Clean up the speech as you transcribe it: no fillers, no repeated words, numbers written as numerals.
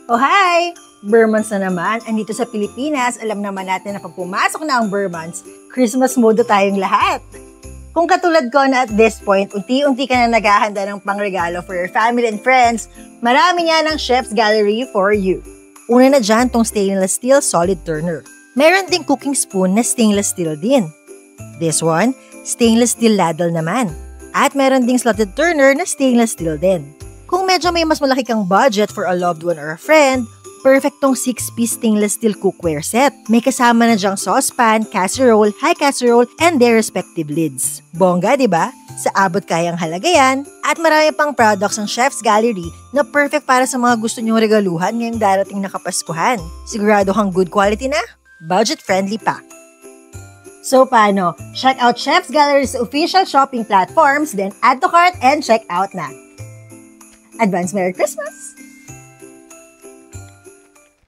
Oh hi! Burmans na naman. Andito sa Pilipinas, alam naman natin na pag pumasok na ang Burmans, Christmas mode tayong lahat. Kung katulad ko na at this point, unti-unti ka na naghahanda ng pangregalo for your family and friends, marami niya ng Chef's Gallery for you. Una na dyan tong stainless steel solid turner. Meron ding cooking spoon na stainless steel din. This one, stainless steel ladle naman. At meron ding slotted turner na stainless steel din. Kung medyo may mas malaki kang budget for a loved one or a friend, perfect tong 6-piece stainless steel cookware set. May kasama na dyang saucepan, casserole, high casserole, and their respective lids. Bongga, di ba? Sa abot kayang halaga yan. At marami pang products ng Chef's Gallery na perfect para sa mga gusto nyong regaluhan ngayong darating na Kapaskuhan. Sigurado kang good quality na, budget-friendly pa. So paano? Check out Chef's Gallery's official shopping platforms, then add to cart and check out na. Advance Merry Christmas!